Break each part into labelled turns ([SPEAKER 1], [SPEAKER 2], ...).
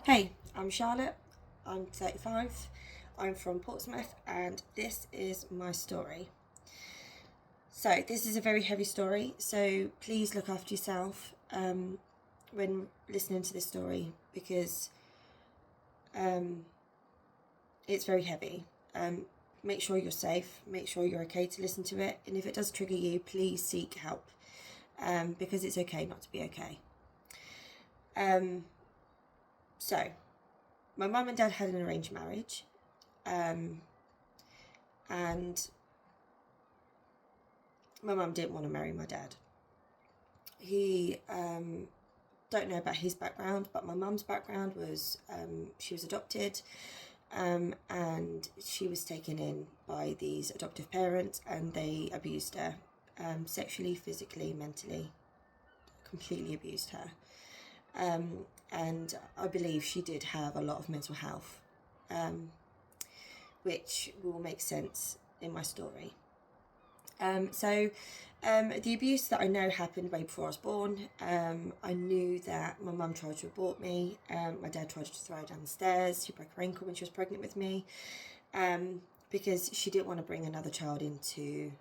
[SPEAKER 1] Hey, I'm Charlotte. I'm 35. I'm from Portsmouth, and this is my story. So, this is a very heavy story, so please look after yourself when listening to this story because um, it's very heavy. Make sure you're safe, make sure you're okay to listen to it, and if it does trigger you, please seek help because it's okay not to be okay. Um, so, my mum and dad had an arranged marriage. Um, and my mum didn't want to marry my dad. He don't know about his background, but my mum's background was she was adopted, and she was taken in by these adoptive parents, and they abused her sexually, physically, mentally, completely abused her. And I believe she did have a lot of mental health, which will make sense in my story. The abuse that I know happened way before I was born. I knew that my mum tried to abort me. My dad tried to throw her down the stairs. She broke her ankle when she was pregnant with me, because she didn't want to bring another child into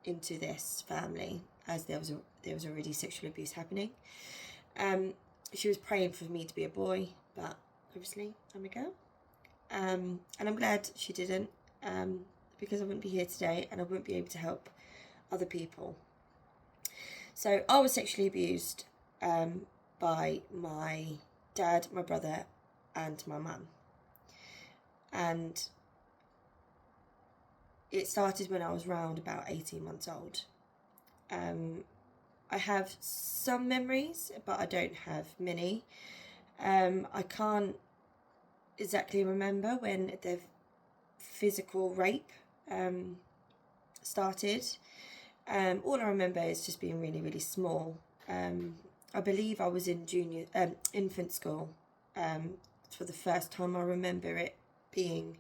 [SPEAKER 1] this family, as there was already sexual abuse happening. She was praying for me to be a boy, but obviously I'm a girl. And I'm glad she didn't. Because I wouldn't be here today and I wouldn't be able to help other people. So I was sexually abused by my dad, my brother, and my mum. And it started when I was around about 18 months old. I have some memories, but I don't have many. I can't exactly remember when the physical rape started. All I remember is just being really, really small. I believe I was in infant school for the first time. I remember it being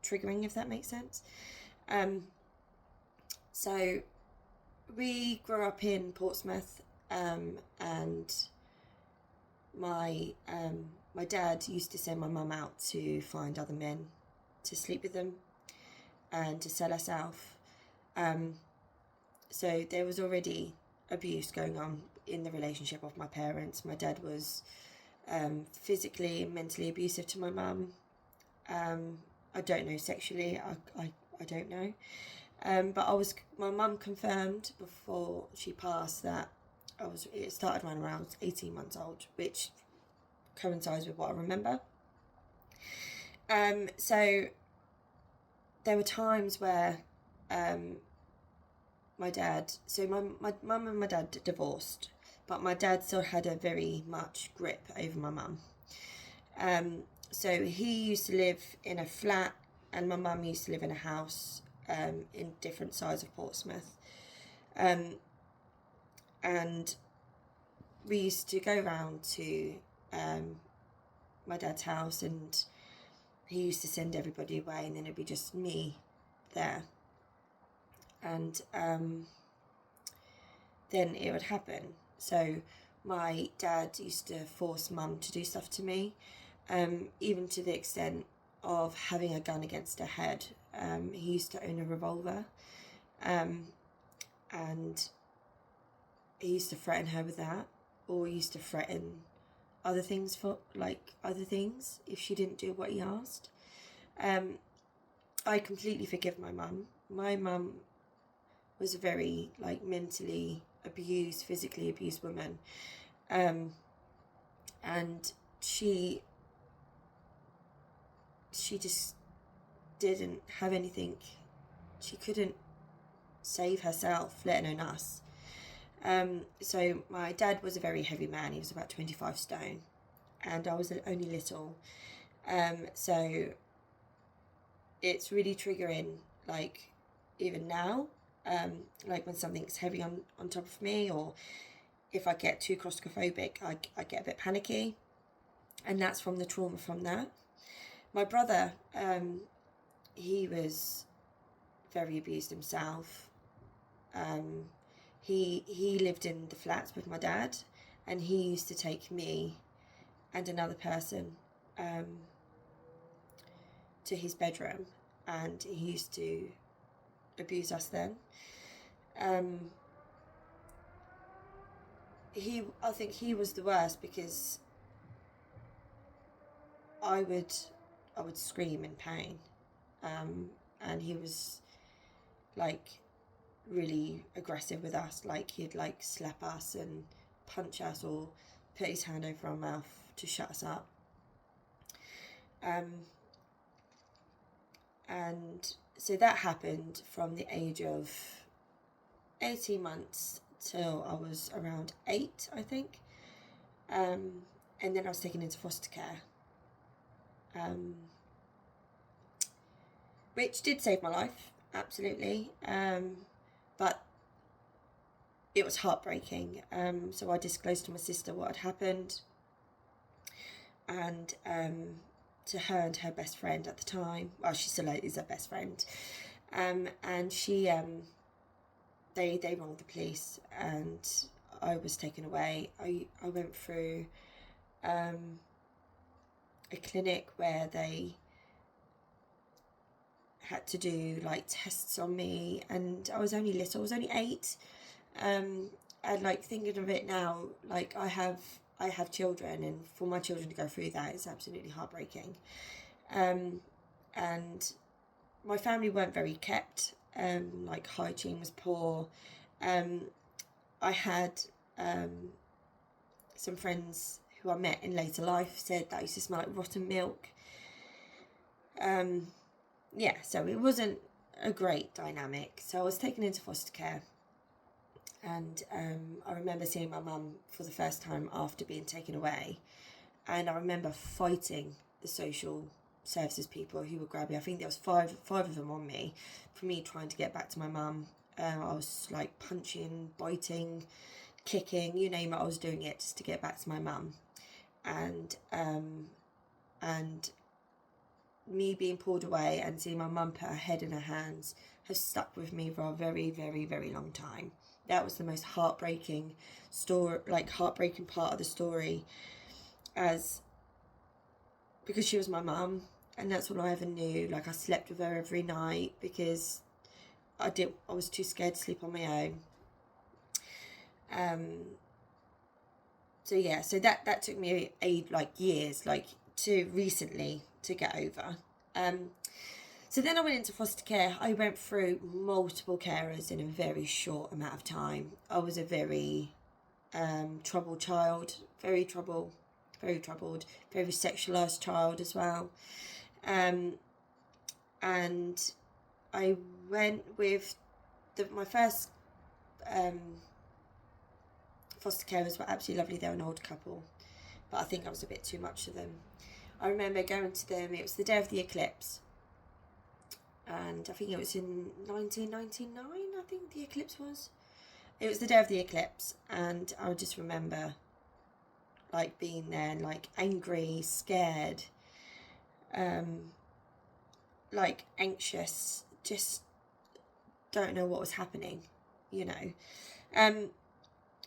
[SPEAKER 1] triggering, if that makes sense. So we grew up in Portsmouth, and my dad used to send my mum out to find other men to sleep with them and to sell us off. So there was already abuse going on in the relationship of my parents. My dad was physically and mentally abusive to my mum. I don't know sexually. I don't know. But my mum confirmed before she passed that it started when around 18 months old, which coincides with what I remember. So there were times where my dad, so my mum and my dad divorced, but my dad still had a very much grip over my mum. So he used to live in a flat, and my mum used to live in a house in different sides of Portsmouth. And we used to go round to my dad's house, and he used to send everybody away, and then it'd be just me there. And then it would happen. So my dad used to force mum to do stuff to me, even to the extent of having a gun against her head. He used to own a revolver, and he used to threaten her with that, or he used to threaten other things if she didn't do what he asked. I completely forgive my mum. My mum was a very mentally abused, physically abused woman, and she just didn't have anything. She couldn't save herself, let alone us. So my dad was a very heavy man. He was about 25 stone, and I was only little. So it's really triggering, even now, when something's heavy on top of me, or if I get too claustrophobic, I get a bit panicky, and that's from the trauma from that. My brother, he was very abused himself. He lived in the flats with my dad, and he used to take me and another person to his bedroom, and he used to abuse us then. I think he was the worst, because I would scream in pain, and he was like really aggressive with us. Like, he'd like slap us and punch us, or put his hand over our mouth to shut us up. And so that happened from the age of 18 months till I was around 8, I think. And then I was taken into foster care, which did save my life, absolutely. But it was heartbreaking. So I disclosed to my sister what had happened, and to her and her best friend at the time. Well, she still is her best friend. And she, they rang the police, and I was taken away. I went through a clinic where they had to do like tests on me, and I was only little. I was only 8. And like, thinking of it now, like, I have children, and for my children to go through that is absolutely heartbreaking. And my family weren't very kept. Like, hygiene was poor. I had some friends who I met in later life said that I used to smell like rotten milk. Yeah, so it wasn't a great dynamic. So I was taken into foster care, and I remember seeing my mum for the first time after being taken away, and I remember fighting the social services people who were grabbing. I think there was five of them on me, for me trying to get back to my mum. I was like punching, biting, kicking, you name it, I was doing it just to get back to my mum. And me being pulled away and seeing my mum put her head in her hands has stuck with me for a very, very, very long time. That was the most heartbreaking story, like heartbreaking part of the story, because she was my mum, and that's all I ever knew. Like, I slept with her every night because I was too scared to sleep on my own. So yeah, so that took me years, to recently to get over. So then I went into foster care. I went through multiple carers in a very short amount of time. I was a very troubled child, very troubled, very sexualised child as well. And I went with my first foster carers were absolutely lovely. They were an old couple, but I think I was a bit too much for them. I remember going to them, it was the day of the eclipse, and I think it was in 1999, I think the eclipse was. It was the day of the eclipse, and I just remember like being there and like angry, scared, like anxious, just don't know what was happening, you know.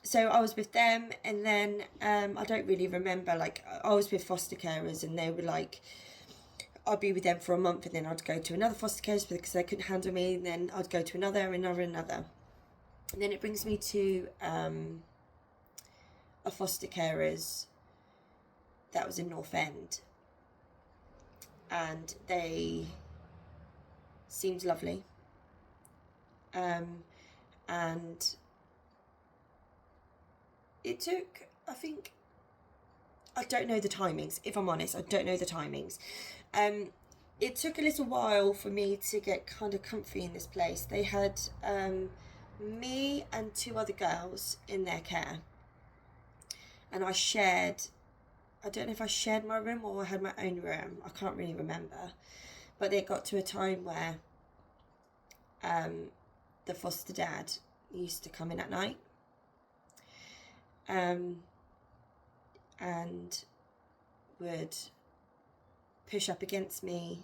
[SPEAKER 1] So I was with them, and then I don't really remember, like, I was with foster carers, and they were like, I'd be with them for a month, and then I'd go to another foster carers because they couldn't handle me, and then I'd go to another. And then it brings me to a foster carers that was in North End, and they seemed lovely, and it took, I think, I don't know the timings, if I'm honest, I don't know the timings. It took a little while for me to get kind of comfy in this place. They had me and 2 other girls in their care, and I don't know if I shared my room or I had my own room, I can't really remember, but it got to a time where the foster dad used to come in at night, and would push up against me,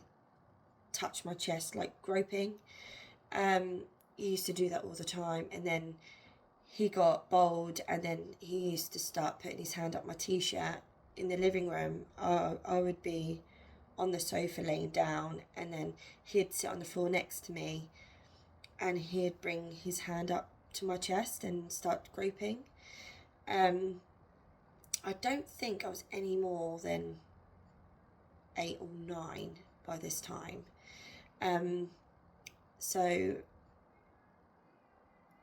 [SPEAKER 1] touch my chest, like groping. He used to do that all the time, and then he got bold, and then he used to start putting his hand up my t-shirt in the living room, I would be on the sofa laying down, and then he'd sit on the floor next to me, and he'd bring his hand up to my chest and start groping. I don't think I was any more than 8 or 9 by this time. So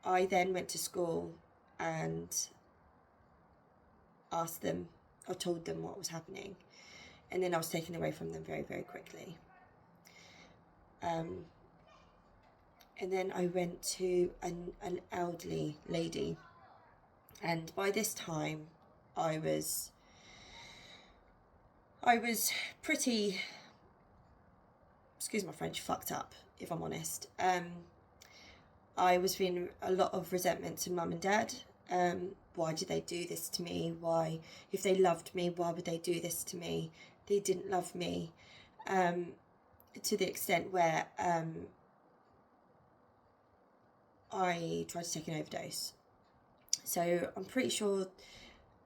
[SPEAKER 1] I then went to school and asked them, or told them what was happening, and then I was taken away from them very, very quickly. And then I went to an elderly lady, and by this time I was pretty, excuse my French, fucked up, if I'm honest. I was feeling a lot of resentment to mum and dad. Why did they do this to me? Why, if they loved me, why would they do this to me? They didn't love me, to the extent where I tried to take an overdose. So I'm pretty sure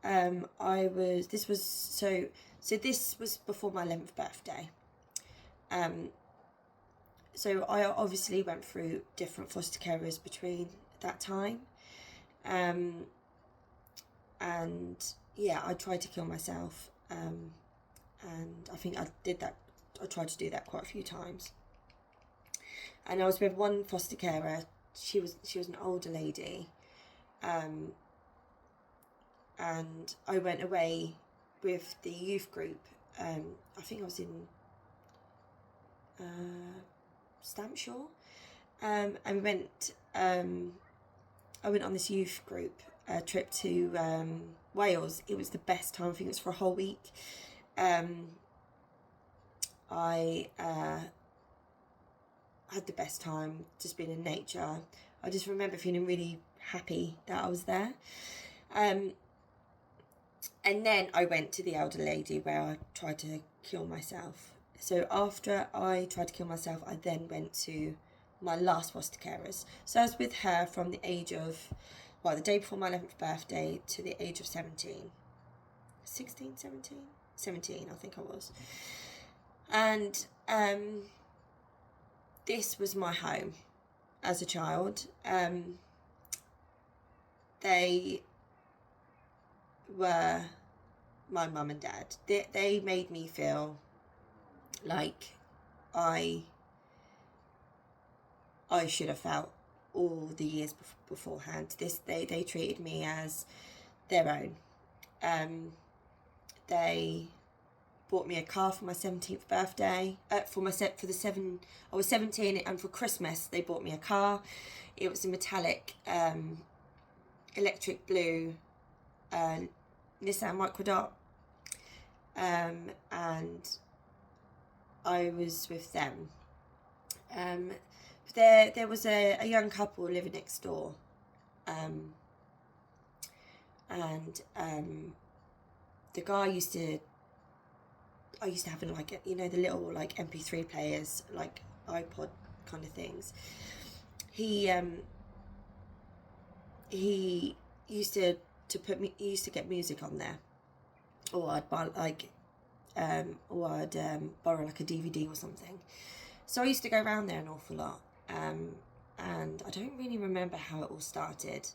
[SPEAKER 1] this was before my 11th birthday. So I obviously went through different foster carers between that time. And yeah, I tried to kill myself. And I think I did that. I tried to do that quite a few times. And I was with one foster carer. She was an older lady. And I went away with the youth group. I think I was in Stampshaw. And we went. I went on this youth group trip to Wales. It was the best time. I think it was for a whole week. I had the best time just being in nature. I just remember feeling really happy that I was there. And then I went to the elder lady where I tried to kill myself. So after I tried to kill myself, I then went to my last foster carers. So I was with her from the age of, the day before my 11th birthday to the age of 17. 16, 17? 17, I think I was. And this was my home as a child. They were my mum and dad. They made me feel like I should have felt all the years beforehand. They treated me as their own. They bought me a car for my 17th birthday. I was 17, and for Christmas they bought me a car. It was a metallic electric blue Nissan Microdot, and I was with them. There was a young couple living next door, and the guy I used to have the little MP3 players, like iPod kind of things. He used to get music on there, or I'd buy borrow like a DVD or something. So I used to go around there an awful lot, and I don't really remember how it all started,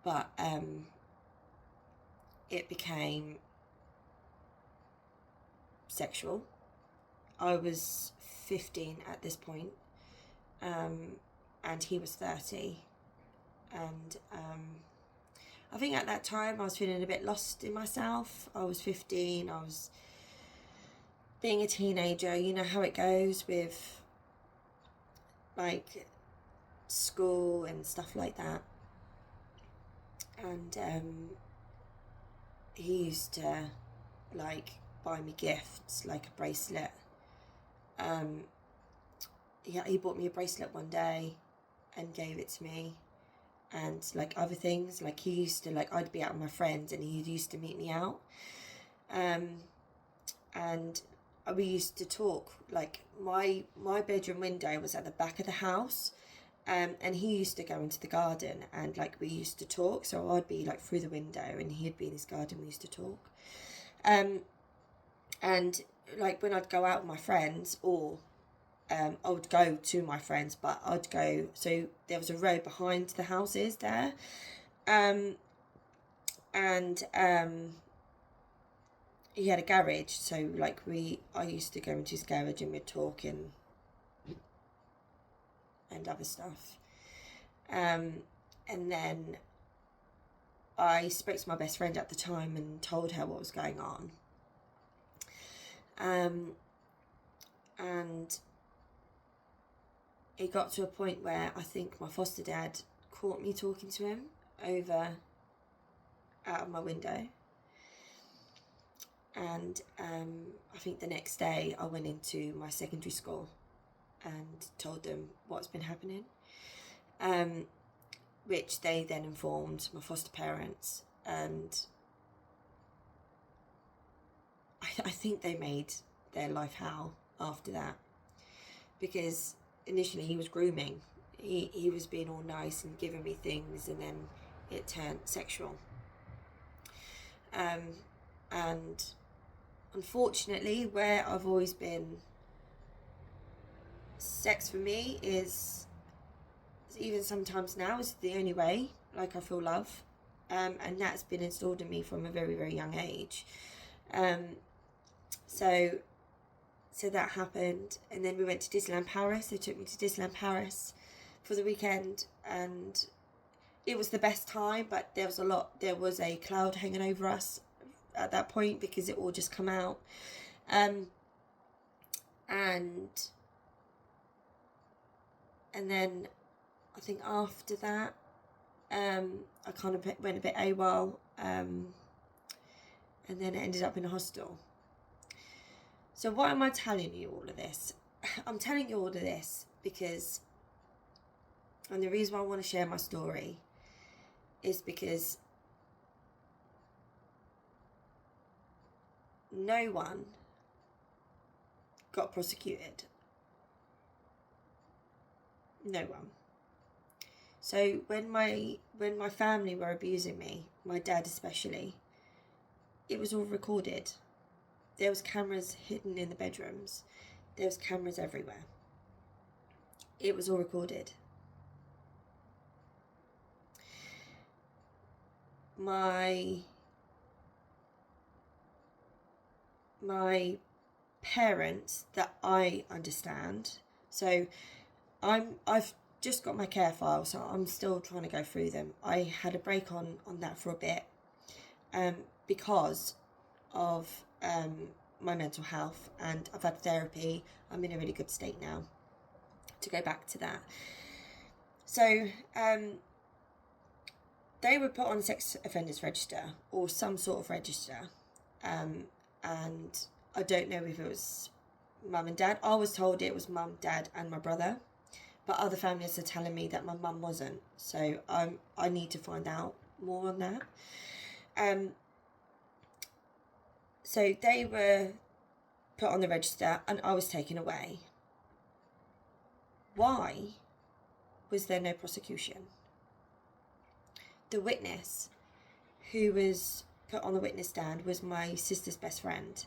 [SPEAKER 1] but it became sexual. I was 15 at this point, and he was 30, and I think at that time I was feeling a bit lost in myself. I was 15, I was being a teenager, you know how it goes with school and stuff like that. And he used to buy me gifts, like a bracelet. He bought me a bracelet one day and gave it to me, and other things, he used to I'd be out with my friends and he used to meet me out, and we used to talk. My bedroom window was at the back of the house, and he used to go into the garden, and we used to talk. So I'd be through the window and he'd be in his garden. We used to talk, And like when I'd go out with my friends, or I would go to my friends, but I'd go, so there was a road behind the houses there, and he had a garage, so like I used to go into his garage and we'd talk and other stuff. And then I spoke to my best friend at the time and told her what was going on. And it got to a point where I think my foster dad caught me talking to him out of my window. And I think the next day I went into my secondary school and told them what's been happening, which they then informed my foster parents, and I think they made their life hell after that, because initially he was grooming. He was being all nice and giving me things, and then it turned sexual. And unfortunately, where I've always been, sex for me is, even sometimes now, is the only way like I feel love, and that's been installed in me from a very, very young age. So that happened, and then we went to Disneyland Paris. They took me to Disneyland Paris for the weekend, and it was the best time, but there was a cloud hanging over us at that point because it all just come out. And then I think after that, I kind of went a bit AWOL, and then it ended up in a hostel. So why am I telling you all of this? I'm telling you all of this because, and the reason why I want to share my story is because no one got prosecuted. No one. So when my family were abusing me, my dad especially, it was all recorded. There was cameras hidden in the bedrooms. There was cameras everywhere. It was all recorded. My parents, that I understand, so I've just got my care file, so I'm still trying to go through them. I had a break on that for a bit, because of my mental health, and I've had therapy. I'm in a really good state now to go back to that. So they were put on sex offenders register or some sort of register, and I don't know if it was mum and dad. I was told it was mum, dad and my brother, but other families are telling me that my mum wasn't, so I need to find out more on that. So they were put on the register and I was taken away. Why was there no prosecution? The witness who was put on the witness stand was my sister's best friend.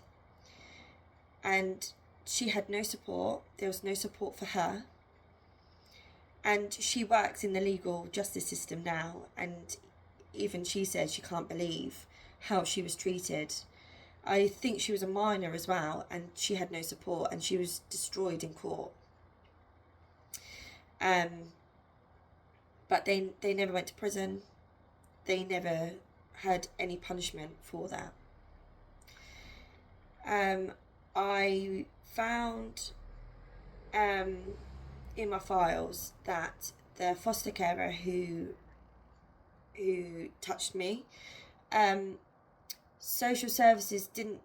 [SPEAKER 1] And she had no support. There was no support for her. And she works in the legal justice system now. And even she said she can't believe how she was treated. I think she was a minor as well, and she had no support, and she was destroyed in court. But they never went to prison. They never had any punishment for that. I found in my files that the foster carer who touched me, social services didn't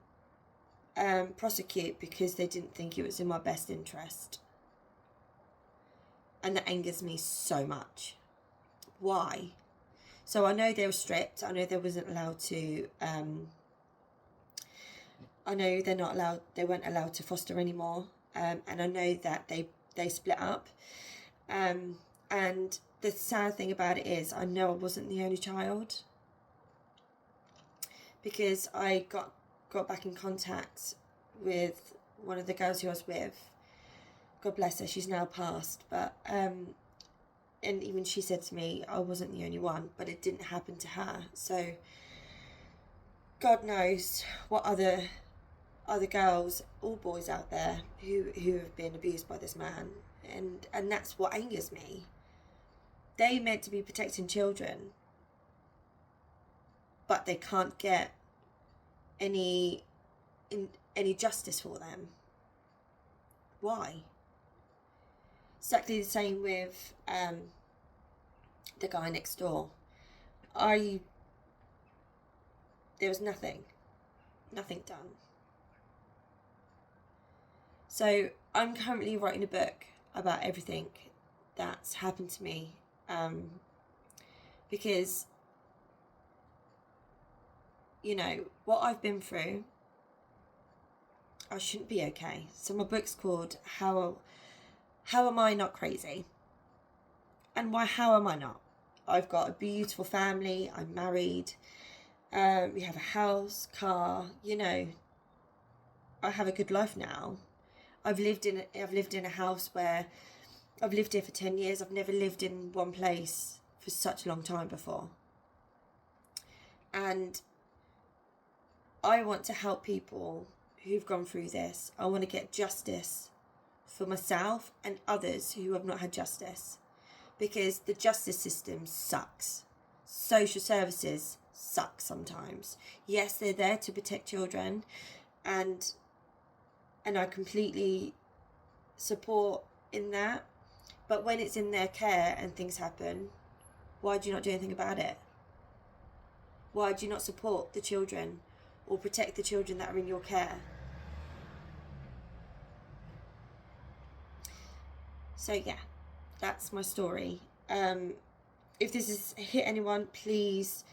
[SPEAKER 1] prosecute because they didn't think it was in my best interest. And that angers me so much. Why? So I know they were strict. I know they wasn't allowed to, I know they weren't allowed to foster anymore. And I know that they split up. And the sad thing about it is, I know I wasn't the only child. Because I got got back in contact with one of the girls who I was with. God bless her, she's now passed, but and even she said to me, I wasn't the only one, but it didn't happen to her. So God knows what other girls or boys out there who have been abused by this man, and that's what angers me. They meant to be protecting children, but they can't get any justice for them. Why? Exactly the same with the guy next door. There was nothing done. So I'm currently writing a book about everything that's happened to me, because, you know, what I've been through, I shouldn't be okay. So my book's called How Am I Not Crazy? And how am I not? I've got a beautiful family, I'm married, we have a house, car, you know, I have a good life now. I've lived in a house where I've lived here for 10 years. I've never lived in one place for such a long time before. And I want to help people who've gone through this. I want to get justice for myself and others who have not had justice, because the justice system sucks. Social services suck sometimes. Yes, they're there to protect children, and I completely support in that. But when it's in their care and things happen, why do you not do anything about it? Why do you not support the children or protect the children that are in your care? So yeah, that's my story. If this has hit anyone, please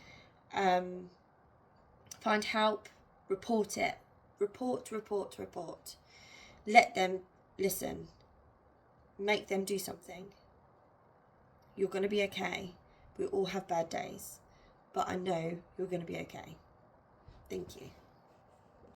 [SPEAKER 1] find help, report it. Report. Let them listen. Make them do something. You're going to be okay. We all have bad days, but I know you're going to be okay. Thank you.